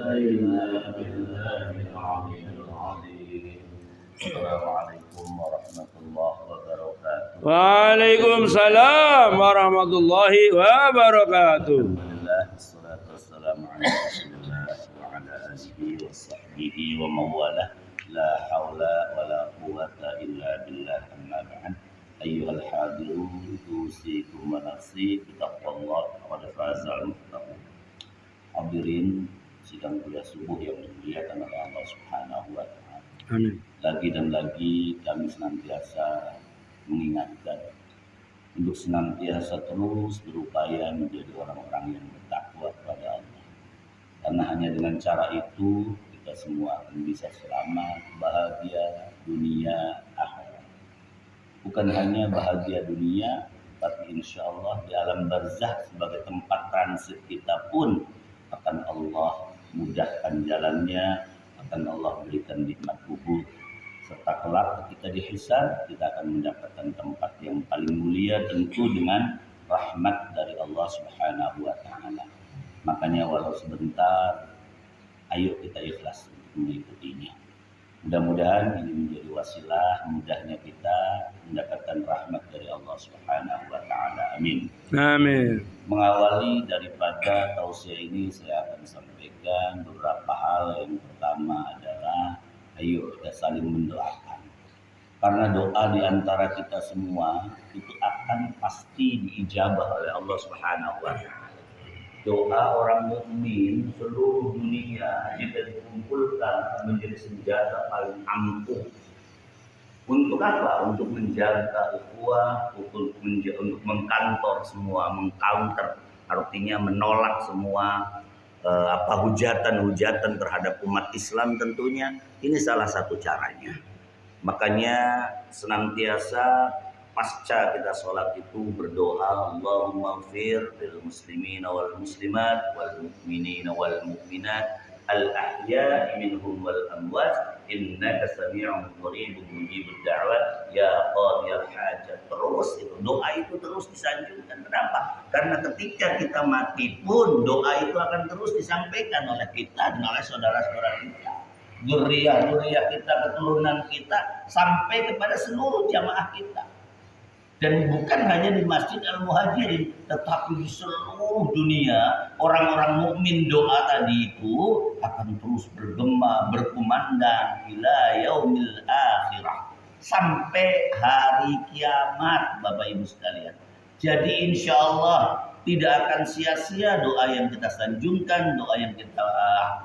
إلا بالله العلي العظيم. السلام عليكم ورحمة الله وبركاته. Waalaikumsalam warahmatullahi wabarakatuh. Alhamdulillah, wassalatu wassalamu ala Rasulillah wa ala alihi wa sahbihi wa mawalah. La haula wa la quwata illa billah, amma ba'd. Ayyuhal hadirun, usikum wa nafsi bitaqwallah, qad faza al-muttaqun. Hadirin sidang kuliah subuh yang dimuliakan oleh Allah Subhanahu wa taala. Amin. Lagi dan lagi kami senantiasa mengingatkan untuk senantiasa terus berupaya menjadi orang-orang yang bertakwa kepada Allah. Karena hanya dengan cara itu kita semua akan bisa selamat, bahagia dunia akhirat. Bukan hanya bahagia dunia, tapi insya Allah di alam barzakh sebagai tempat transit kita pun akan Allah mudahkan jalannya, akan Allah berikan nikmat kubur, serta kelak ketika dihisab kita akan mendapatkan tempat yang paling mulia, tentu dengan rahmat dari Allah Subhanahu wa taala. Makanya walau sebentar, ayo kita ikhlas untuk mengikutinya. Mudah-mudahan ini menjadi wasilah mudahnya kita mendapatkan rahmat dari Allah Subhanahu wa taala. Amin. Amin. Mengawali daripada tausiah ini, saya akan sampaikan beberapa hal. Yang pertama adalah ayo kita saling mendoakan. Karena doa di antara kita semua itu akan pasti diijabah oleh Allah Subhanahu wa taala. Doa orang mukmin seluruh dunia jika dikumpulkan menjadi senjata paling ampuh. Untuk apa? Untuk menjaga ukhuwah, untuk mengkantor semua, mengcounter, artinya menolak semua hujatan-hujatan terhadap umat Islam tentunya. Ini salah satu caranya. Makanya senantiasa pasca kita sholat itu berdoa, Allahumma ighfir lil muslimina wal muslimat wal mu'minina wal mu'minat al ahya'i minhum wal amwat innaka sami'un qaribun mujibud da'wat ya qadiyal hajat. Terus itu doa itu terus disanjungkan. Kenapa? Karena ketika kita mati pun doa itu akan terus disampaikan oleh kita dan oleh saudara-saudara kita, dzurriyyah kita, keturunan kita, sampai kepada seluruh jamaah kita. Dan bukan hanya di Masjid Al-Muhajirin, tetapi di seluruh dunia orang-orang mukmin doa tadi itu akan terus bergema, berkumandang ila yaumil akhirah, sampai hari kiamat, Bapak Ibu sekalian. Jadi insya Allah tidak akan sia-sia doa yang kita sanjungkan, doa yang kita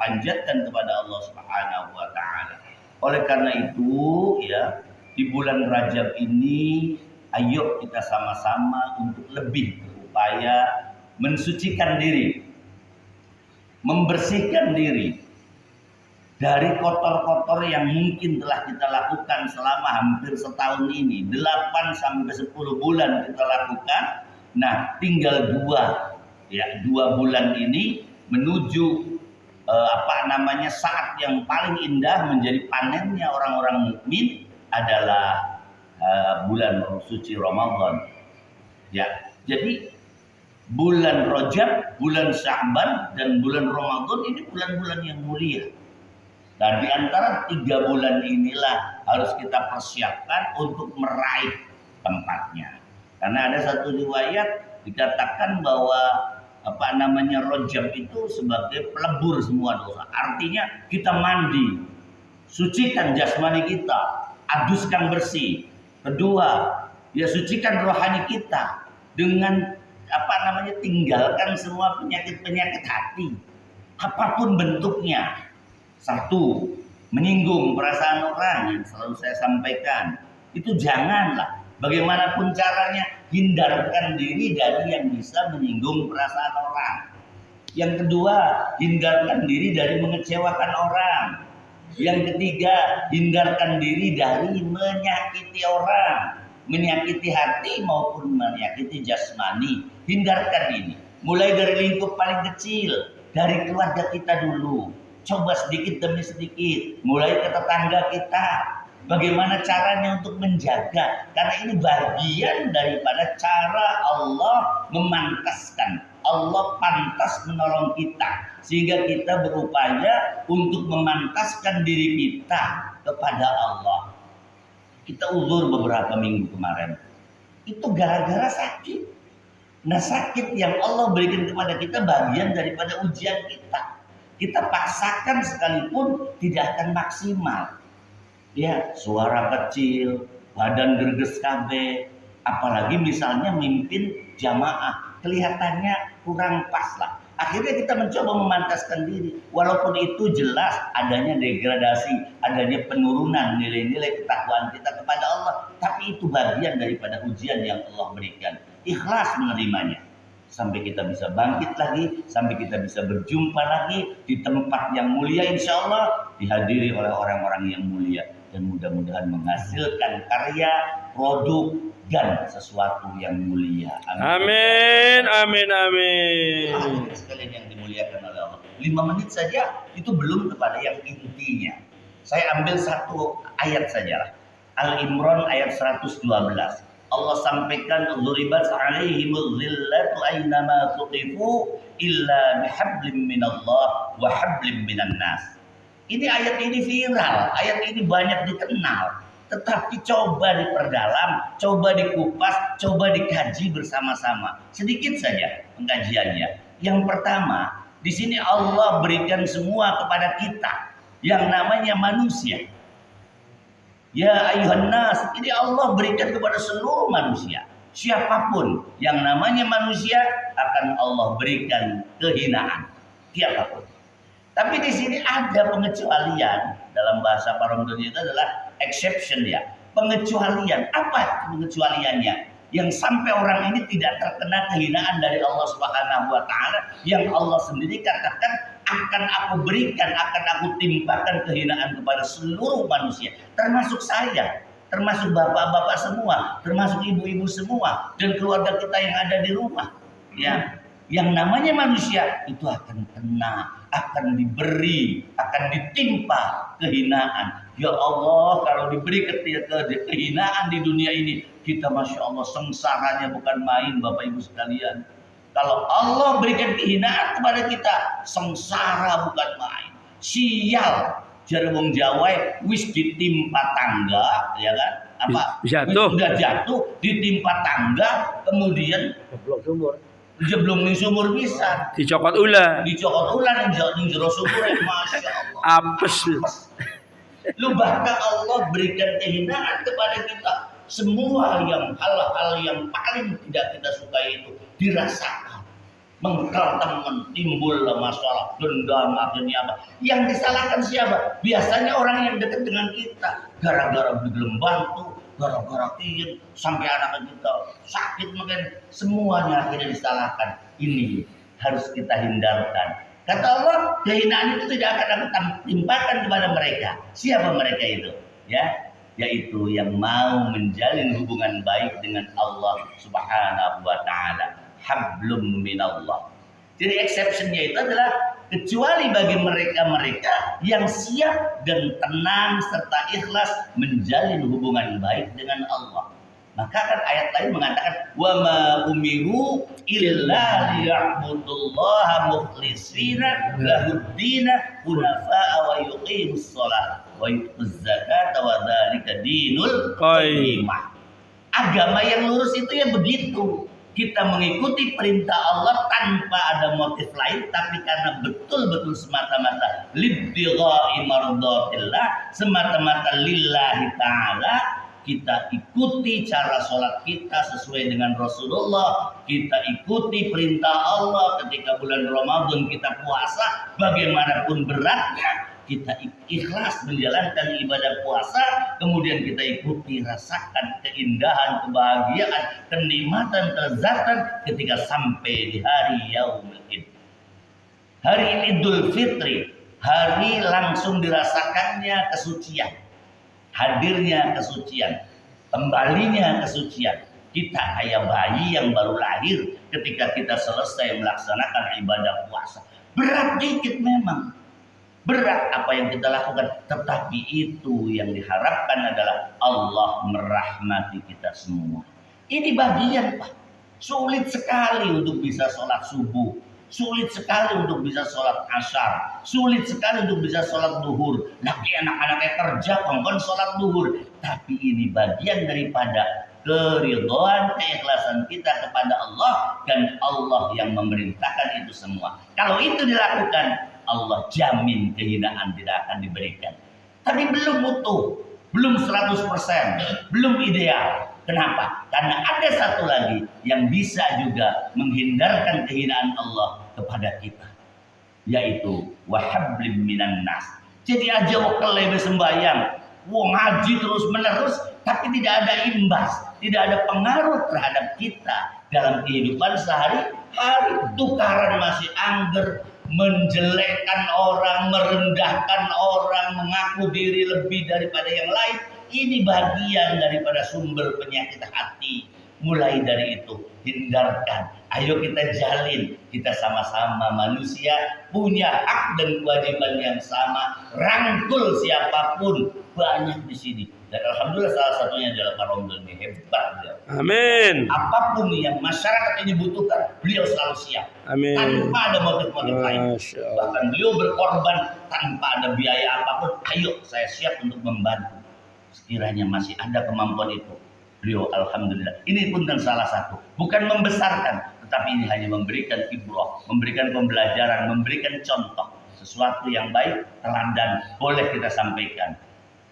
panjatkan kepada Allah Subhanahu wa taala. Oleh karena itu ya, di bulan Rajab ini ayo kita sama-sama untuk lebih berupaya mensucikan diri, membersihkan diri dari kotor-kotor yang mungkin telah kita lakukan selama hampir setahun ini. 8 sampai 10 bulan kita lakukan. Nah, tinggal 2 bulan ini menuju saat yang paling indah menjadi panennya orang-orang mukmin adalah bulan suci Ramadan. Ya, jadi bulan Rajab, bulan Sya'ban, dan bulan Ramadan ini bulan-bulan yang mulia. Dan di antara 3 bulan inilah harus kita persiapkan untuk meraih tempatnya. Karena ada satu riwayat dikatakan bahwa Rajab itu sebagai pelebur semua dosa. Artinya kita mandi, sucikan jasmani kita, aduskan bersih. Kedua, ya sucikan rohani kita dengan tinggalkan semua penyakit-penyakit hati, apapun bentuknya. 1, menyinggung perasaan orang yang selalu saya sampaikan. Itu janganlah. Bagaimanapun caranya, hindarkan diri dari yang bisa menyinggung perasaan orang. Yang kedua, hindarkan diri dari mengecewakan orang. Yang ketiga, hindarkan diri dari menyakiti orang, menyakiti hati maupun menyakiti jasmani. Hindarkan ini. Mulai dari lingkup paling kecil, dari keluarga kita dulu. Coba sedikit demi sedikit, mulai ke tetangga kita. Bagaimana caranya untuk menjaga? Karena ini bagian daripada cara Allah memantaskan, Allah pantas menolong kita, sehingga kita berupaya untuk memantaskan diri kita kepada Allah. Kita uzur beberapa minggu kemarin, itu gara-gara sakit. Nah, sakit yang Allah berikan kepada kita bagian daripada ujian kita. Kita paksakan sekalipun tidak akan maksimal. Ya, suara kecil, badan gerges kabeh, apalagi misalnya mimpin jamaah, kelihatannya kurang pas lah. Akhirnya kita mencoba memantaskan diri, walaupun itu jelas adanya degradasi, adanya penurunan nilai-nilai ketakwaan kita kepada Allah, tapi itu bagian daripada ujian yang Allah berikan. Ikhlas menerimanya, sampai kita bisa bangkit lagi, sampai kita bisa berjumpa lagi di tempat yang mulia, insya Allah dihadiri oleh orang-orang yang mulia, dan mudah-mudahan menghasilkan karya, produk, dan sesuatu yang mulia. Amin, amin, amin. Sekalian yang dimuliakan oleh Allah. 5 menit saja itu belum kepada yang intinya. Saya ambil satu ayat sajalah. Al-Imran ayat 112. Allah sampaikan, "Dzuribat 'alaihimuz zillatu aynama thuqifu illa bihablim minallah wa hablim minan nas." Ini ayat ini viral, ayat ini banyak dikenal. Tetapi coba diperdalam, coba dikupas, coba dikaji bersama-sama. Sedikit saja pengkajiannya. Yang pertama, di sini Allah berikan semua kepada kita yang namanya manusia. Ya ayuhan nas, ini Allah berikan kepada seluruh manusia. Siapapun yang namanya manusia akan Allah berikan kehinaan. Siapapun. Tapi di sini ada pengecualian. Dalam bahasa Paromdon itu adalah exception ya. Pengecualian. Apa pengecualiannya? Yang sampai orang ini tidak terkena kehinaan dari Allah Subhanahu wa taala, yang Allah sendiri katakan akan aku berikan, akan aku timpakan kehinaan kepada seluruh manusia, termasuk saya, termasuk bapak-bapak semua, termasuk ibu-ibu semua, dan keluarga kita yang ada di rumah. Ya, yang namanya manusia itu akan kena, akan diberi, akan ditimpa kehinaan. Ya Allah, kalau diberi kehinaan di dunia ini, kita Masya Allah sengsaranya bukan main, Bapak Ibu sekalian. Kalau Allah berikan kehinaan kepada kita, sengsara bukan main. Sial, jare wong Jawa wis ditimpa tangga, ya kan? Apa? Jatuh. Sudah jatuh, ditimpa tangga, kemudian jeblok ning sumur bisa. Dicokot ular. Dicokot ular ning jero sumur, Masya Allah. Apes. Lu bahkan Allah berikan kehinaan kepada kita. Semua yang hal-hal yang paling tidak kita sukai itu dirasakan. Mengkel teman, timbul masalah, dendam, akhirnya apa? Yang disalahkan siapa? Biasanya orang yang dekat dengan kita. Gara-gara belum bantu, gara-gara kian, sampai anak kita sakit mungkin. Semuanya akhirnya disalahkan. Ini harus kita hindarkan. Kata Allah, kehinaan itu tidak akan aku timpakan kepada mereka. Siapa mereka itu? Ya, yaitu yang mau menjalin hubungan baik dengan Allah Subhanahu wa taala. Hablum minallah. Jadi exceptionnya itu adalah kecuali bagi mereka-mereka yang siap dan tenang serta ikhlas menjalin hubungan baik dengan Allah. Maka kan ayat lain mengatakan wa ma umiru illa liya'budullaha mukhlishina lahuddina hunafa'a wa yuqimus shalah wa yu'tuz zakata wa dzalika dinul qayyimah. Agama yang lurus itu ya begitu. Kita mengikuti perintah Allah tanpa ada motif lain, tapi karena betul-betul semata-mata libtigha'i mardatillah, semata-mata lillahi ta'ala. Kita ikuti cara sholat kita sesuai dengan Rasulullah. Kita ikuti perintah Allah ketika bulan Ramadan kita puasa. Bagaimanapun beratnya, kita ikhlas menjalankan ibadah puasa. Kemudian kita ikuti, rasakan keindahan, kebahagiaan, kenikmatan, kelezatan ketika sampai di hari Yaumul Id. Hari Idul Fitri, hari langsung dirasakannya kesucian. Hadirnya kesucian, kembalinya kesucian. Kita kayak bayi yang baru lahir ketika kita selesai melaksanakan ibadah puasa. Berat dikit memang. Berat apa yang kita lakukan. Tetapi itu yang diharapkan adalah Allah merahmati kita semua. Ini bagian Pak. Sulit sekali untuk bisa sholat subuh. Sulit sekali untuk bisa sholat asar. Sulit sekali untuk bisa sholat duhur. Lagi anak-anaknya kerja, kongkon sholat duhur. Tapi ini bagian daripada keridhaan, keikhlasan kita kepada Allah. Dan Allah yang memerintahkan itu semua. Kalau itu dilakukan, Allah jamin kehinaan tidak akan diberikan. Tapi belum utuh, belum 100%, belum ideal. Kenapa? Karena ada satu lagi yang bisa juga menghindarkan kehinaan Allah kepada kita, yaitu wahablim minan nas. Jadi aja wakil sembahyang, ngaji terus menerus, tapi tidak ada imbas, tidak ada pengaruh terhadap kita dalam kehidupan sehari-hari. Tukaran masih angger, menjelekkan orang, merendahkan orang, mengaku diri lebih daripada yang lain. Ini bagian daripada sumber penyakit hati. Mulai dari itu, hindarkan. Ayo kita jalin. Kita sama-sama manusia, punya hak dan kewajiban yang sama. Rangkul siapapun. Banyak di sini. Dan alhamdulillah salah satunya adalah Pak Romdon ini. Hebat beliau. Amin. Apapun yang masyarakat ini butuhkan, beliau selalu siap. Amin. Tanpa ada motif-motif lain. Bahkan beliau berkorban tanpa ada biaya apapun. Ayo, saya siap untuk membantu. Sekiranya masih ada kemampuan itu, beliau alhamdulillah. Ini pun dan salah satu, bukan membesarkan, tetapi ini hanya memberikan ibrah, memberikan pembelajaran, memberikan contoh. Sesuatu yang baik, teladan, boleh kita sampaikan.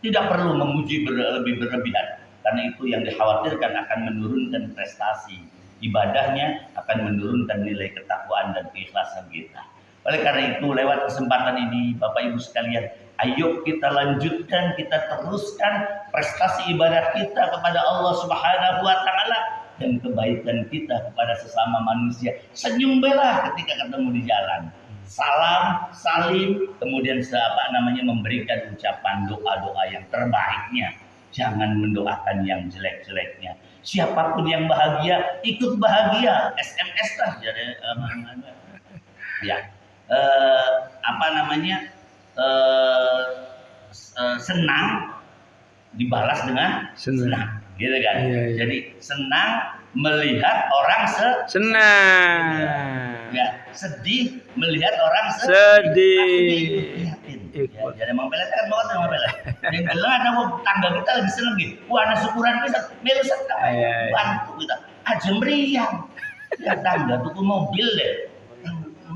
Tidak perlu memuji berlebihan, karena itu yang dikhawatirkan akan menurunkan prestasi. Ibadahnya akan menurunkan nilai ketakwaan dan keikhlasan kita. Oleh karena itu, lewat kesempatan ini, Bapak Ibu sekalian, ayo kita lanjutkan, kita teruskan prestasi ibadah kita kepada Allah Subhanahu wa Ta'ala dan kebaikan kita kepada sesama manusia. Senyum bela ketika ketemu di jalan. Salam, salim, kemudian memberikan ucapan doa-doa yang terbaiknya. Jangan mendoakan yang jelek-jeleknya. Siapapun yang bahagia, ikut bahagia. SMS lah, jadi ya. Senang dibalas dengan senang, gitu kan? Iya. Jadi senang melihat orang senang, ya, sedih melihat orang sedih. Ya, jadi emang pelet kan banget emang pelet. Yang jelas ada tangga kita lagi seneng gitu. Wah, ada syukuran bisa melu senang. Bantu kita. Aja meriang. Ya tangga tuku mobil deh.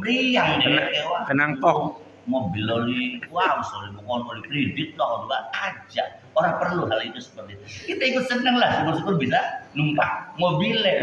Meriang deh. Kenang kok. Mobil oli, wow, sorry, bukan oli kredit lah, aja. Orang perlu hal itu seperti itu. Kita ikut senang lah, syukur-syukur bisa numpang mobilnya.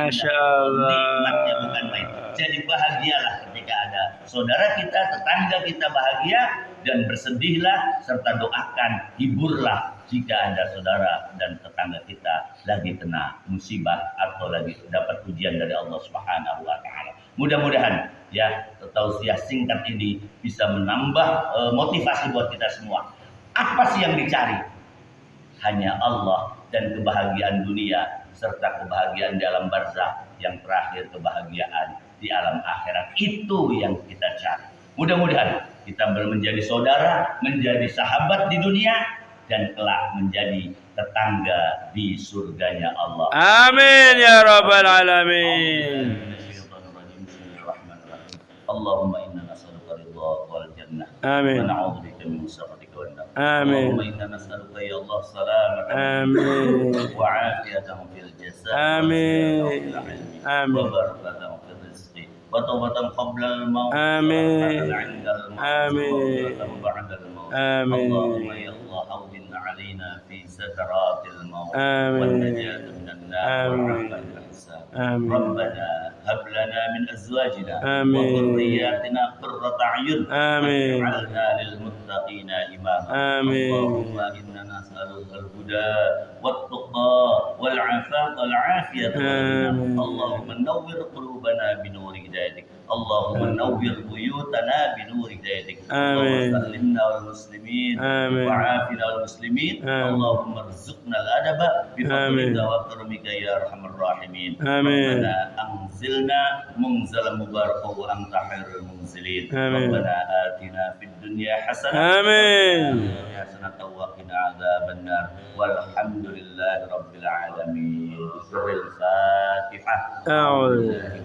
Masya Allah. Nikmatnya bukan main. Jadi bahagialah ketika ada saudara kita, tetangga kita bahagia dan bersedihlah serta doakan, hiburlah jika ada saudara dan tetangga kita lagi kena musibah atau lagi dapat ujian dari Allah Subhanahu wa Ta'ala. Mudah-mudahan ya tausiah singkat ini bisa menambah motivasi buat kita semua. Apa sih yang dicari? Hanya Allah dan kebahagiaan dunia serta kebahagiaan di alam barzakh, yang terakhir kebahagiaan di alam akhirat. Itu yang kita cari. Mudah-mudahan kita menjadi saudara, menjadi sahabat di dunia dan kelak menjadi tetangga di surganya Allah. Amin ya rabbal alamin. Allahumma inna nas'aluka ridha wal jannah. Amin. Wa na'udzubika min sakhatika wan nar. Amin. Allahumma inna nas'aluka ya Allah salamatan. Amin. Wa 'afiyatan fil jasad. Amin. Amin. Wa barakatan fil rizqi. Wa tawbatan qabla al-maut. Amin. Amin. Amin. Allahumma ya Allah awdinna 'alaina fi sakaratil maut. Amin. Wan najata minan nar. Amin. آمين. ربنا هب لنا من أزواجنا آمين. وذرياتنا قرة أعين آمين. واجعلنا للمتقين إماما. آمين. اللهم إنا نسألك الهدى والتقى والعفاف والعافية والغنى. اللهم نور قلوبنا بنور هدايتك. اللهم نور بيوتنا بنور هدايتك. اللهم سلمنا والمسلمين وعافنا والمسلمين. اللهم ارزقنا الأدب بفضلك وكرمك يا أرحم الراحمين. ربنا أنزلنا منزلا مباركا وأنت خير المنزلين. ربنا آتنا في الدنيا حسنة حسنة وقنا عذاب النار والحمد لله رب العالمين. سر الفاتحة. أعوذ